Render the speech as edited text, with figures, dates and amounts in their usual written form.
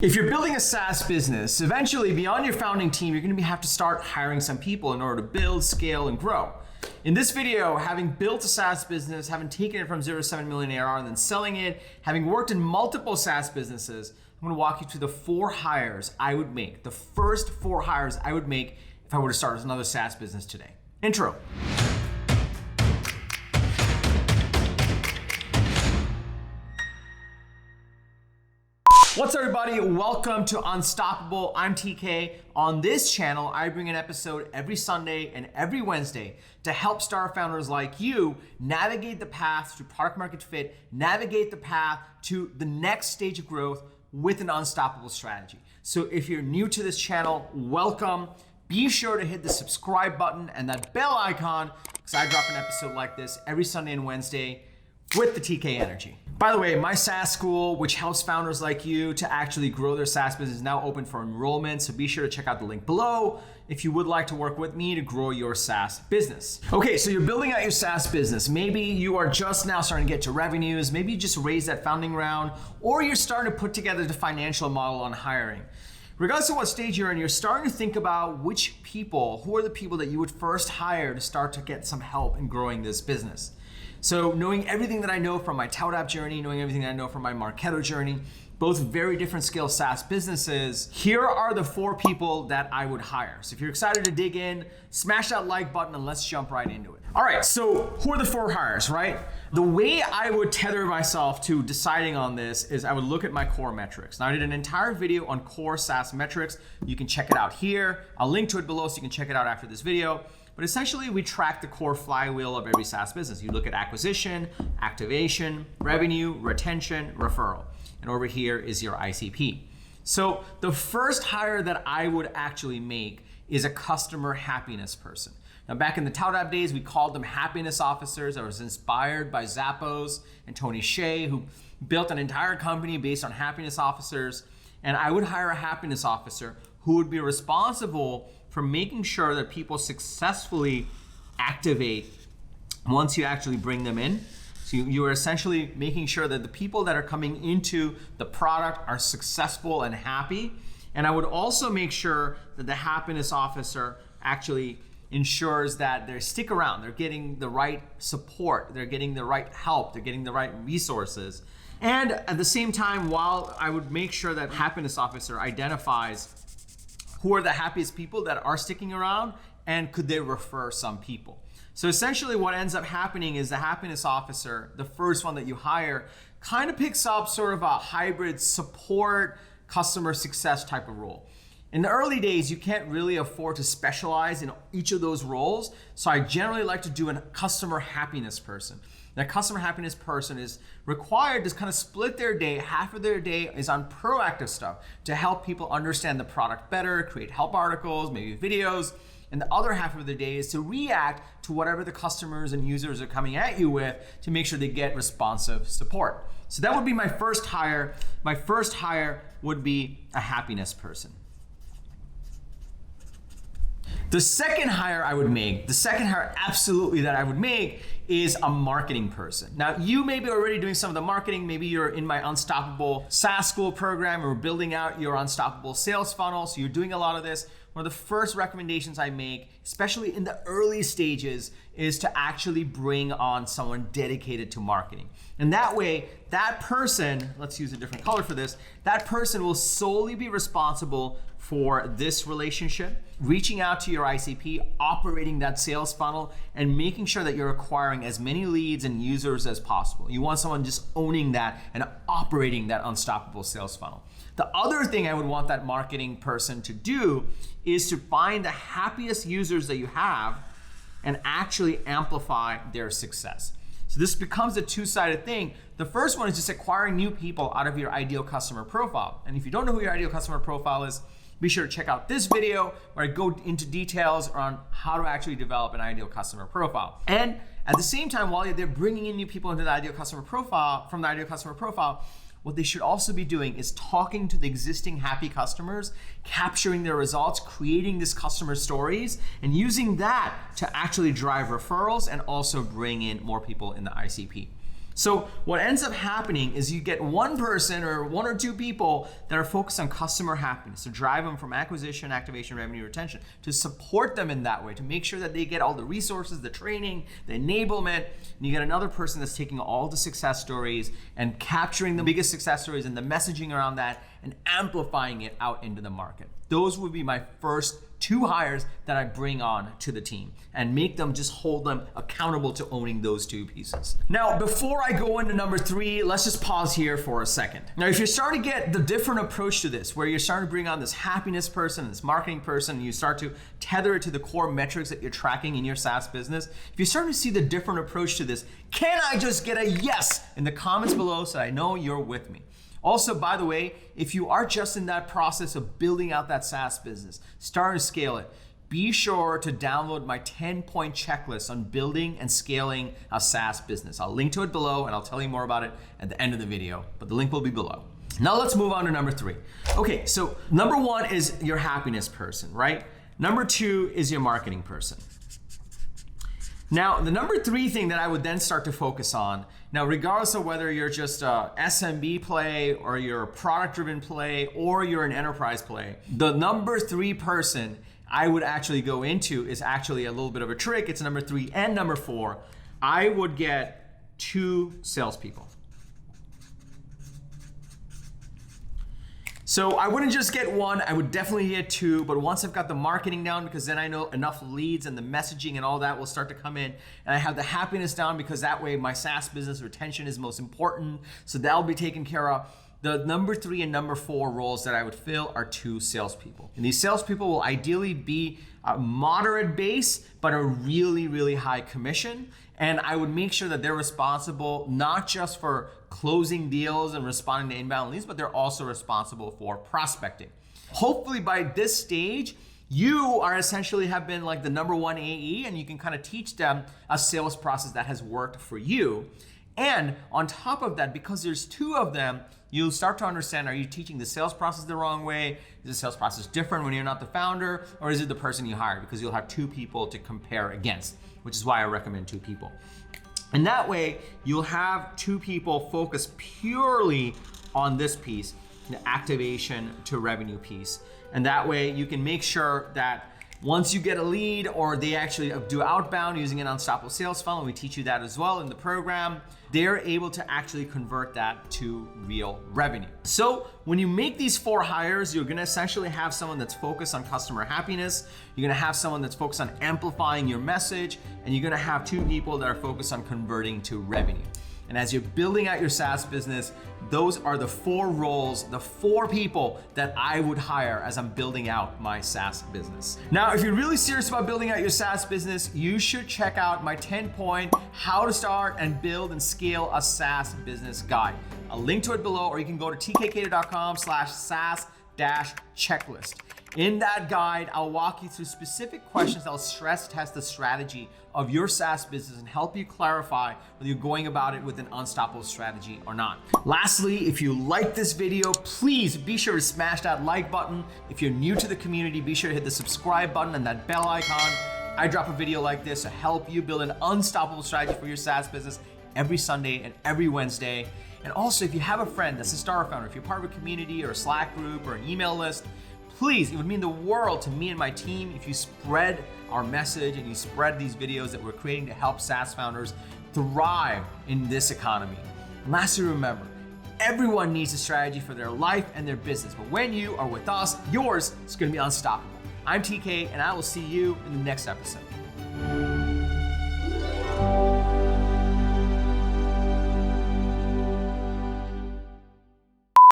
If you're building a SaaS business, eventually beyond your founding team, you're going to have to start hiring some people in order to build, scale, and grow. In this video, having built a SaaS business, having taken it from 0 to 7 million ARR and then selling it, having worked in multiple SaaS businesses, I'm going to walk you through the 4 hires I would make, the first 4 hires I would make if I were to start another SaaS business today. Intro. What's up, everybody? Welcome to Unstoppable. I'm TK. On this channel, I bring an episode every Sunday and every Wednesday to help startup founders like you navigate the path to product market fit, navigate the path to the next stage of growth with an unstoppable strategy. So if you're new to this channel, welcome. Be sure to hit the subscribe button and that bell icon because I drop an episode like this every Sunday and Wednesday with the TK energy. By the way, my SaaS school, which helps founders like you to actually grow their SaaS business, is now open for enrollment. So be sure to check out the link below if you would like to work with me to grow your SaaS business. Okay, so you're building out your SaaS business. Maybe you are just now starting to get to revenues. Maybe you just raised that founding round, or you're starting to put together the financial model on hiring. Regardless of what stage you're in, you're starting to think about who are the people that you would first hire to start to get some help in growing this business. So knowing everything that I know from my ToutApp journey, knowing everything that I know from my Kader journey, both very different scale SaaS businesses, here are the 4 people that I would hire. So if you're excited to dig in, smash that like button and let's jump right into it. All right, so who are the 4 hires, right? The way I would tether myself to deciding on this is I would look at my core metrics. Now I did an entire video on core SaaS metrics. You can check it out here. I'll link to it below so you can check it out after this video. But essentially, we track the core flywheel of every SaaS business. You look at acquisition, activation, revenue, retention, referral. And over here is your ICP. So the first hire that I would actually make is a customer happiness person. Now, back in the ToutApp days, we called them happiness officers. I was inspired by Zappos and Tony Hsieh, who built an entire company based on happiness officers. And I would hire a happiness officer who would be responsible for making sure that people successfully activate once you actually bring them in. So you are essentially making sure that the people that are coming into the product are successful and happy. And I would also make sure that the happiness officer actually ensures that they stick around. They're getting the right support. They're getting the right help. They're getting the right resources. And at the same time, while I would make sure that happiness officer identifies who are the happiest people that are sticking around and could they refer some people. So essentially what ends up happening is the happiness officer, the first one that you hire, kind of picks up sort of a hybrid support, customer success type of role. In the early days, you can't really afford to specialize in each of those roles. So I generally like to do a customer happiness person. That customer happiness person is required to kind of split their day. Half of their day is on proactive stuff to help people understand the product better, create help articles, maybe videos. And the other half of the day is to react to whatever the customers and users are coming at you with to make sure they get responsive support. So that would be my first hire. My first hire would be a happiness person. The second hire I would make, absolutely that I would make is a marketing person. Now, you may be already doing some of the marketing. Maybe you're in my Unstoppable SaaS School program or building out your Unstoppable sales funnel. So you're doing a lot of this. One of the first recommendations I make, especially in the early stages, is to actually bring on someone dedicated to marketing. And that way, that person, let's use a different color for this, that person will solely be responsible for this relationship, reaching out to your ICP, operating that sales funnel, and making sure that you're acquiring as many leads and users as possible. You want someone just owning that and operating that unstoppable sales funnel. The other thing I would want that marketing person to do is to find the happiest users that you have and actually amplify their success. So this becomes a two-sided thing. The first one is just acquiring new people out of your ideal customer profile. And if you don't know who your ideal customer profile is, be sure to check out this video where I go into details on how to actually develop an ideal customer profile. And at the same time, while they're bringing in new people into the ideal customer profile, from the ideal customer profile, what they should also be doing is talking to the existing happy customers, capturing their results, creating these customer stories, and using that to actually drive referrals and also bring in more people in the ICP. So what ends up happening is you get one person or one or two people that are focused on customer happiness to drive them from acquisition, activation, revenue, retention, to support them in that way, to make sure that they get all the resources, the training, the enablement. And you get another person that's taking all the success stories and capturing the biggest success stories and the messaging around that and amplifying it out into the market. Those would be my first two hires that I bring on to the team and make them just hold them accountable to owning those two pieces. Now, before I go into number three, let's just pause here for a second. Now, if you're starting to get the different approach to this, where you're starting to bring on this happiness person, this marketing person, and you start to tether it to the core metrics that you're tracking in your SaaS business, if you're starting to see the different approach to this, can I just get a yes in the comments below so I know you're with me? Also, by the way, if you are just in that process of building out that SaaS business, starting to scale it, be sure to download my 10-point checklist on building and scaling a SaaS business. I'll link to it below and I'll tell you more about it at the end of the video, but the link will be below. Now let's move on to number three. Okay, so number one is your happiness person, right? Number two is your marketing person. Now, the number three thing that I would then start to focus on, now regardless of whether you're just a SMB play or you're a product-driven play or you're an enterprise play, the number three person I would actually go into is actually a little bit of a trick. It's number three and number four. I would get two salespeople. So I wouldn't just get one, I would definitely get two, but once I've got the marketing down, because then I know enough leads and the messaging and all that will start to come in, and I have the happiness down because that way my SaaS business retention is most important, so that'll be taken care of. The number three and number four roles that I would fill are two salespeople. And these salespeople will ideally be a moderate base, but a really, really high commission. And I would make sure that they're responsible not just for closing deals and responding to inbound leads, but they're also responsible for prospecting. Hopefully by this stage, you are essentially have been like the number one AE and you can kind of teach them a sales process that has worked for you. And on top of that, because there's two of them, you'll start to understand, are you teaching the sales process the wrong way? Is the sales process different when you're not the founder? Or is it the person you hired? Because you'll have two people to compare against, which is why I recommend two people. And that way, you'll have two people focus purely on this piece, the activation to revenue piece. And that way, you can make sure that once you get a lead or they actually do outbound using an unstoppable sales funnel, we teach you that as well in the program, they're able to actually convert that to real revenue. So when you make these four hires, you're gonna essentially have someone that's focused on customer happiness, you're gonna have someone that's focused on amplifying your message, and you're gonna have two people that are focused on converting to revenue. And as you're building out your SaaS business, those are the four roles, the four people that I would hire as I'm building out my SaaS business. Now, if you're really serious about building out your SaaS business, you should check out my 10-point how to start and build and scale a SaaS business guide. I'll link to it below, or you can go to tkkader.com/SaaS-checklist. In that guide, I'll walk you through specific questions that will stress test the strategy of your SaaS business and help you clarify whether you're going about it with an unstoppable strategy or not. Lastly, if you like this video, please be sure to smash that like button. If you're new to the community, be sure to hit the subscribe button and that bell icon. I drop a video like this to help you build an unstoppable strategy for your SaaS business every Sunday and every Wednesday. And also, if you have a friend that's a startup founder, if you're part of a community or a Slack group or an email list, please, it would mean the world to me and my team if you spread our message and you spread these videos that we're creating to help SaaS founders thrive in this economy. And lastly, remember, everyone needs a strategy for their life and their business, but when you are with us, yours is going to be unstoppable. I'm TK, and I will see you in the next episode.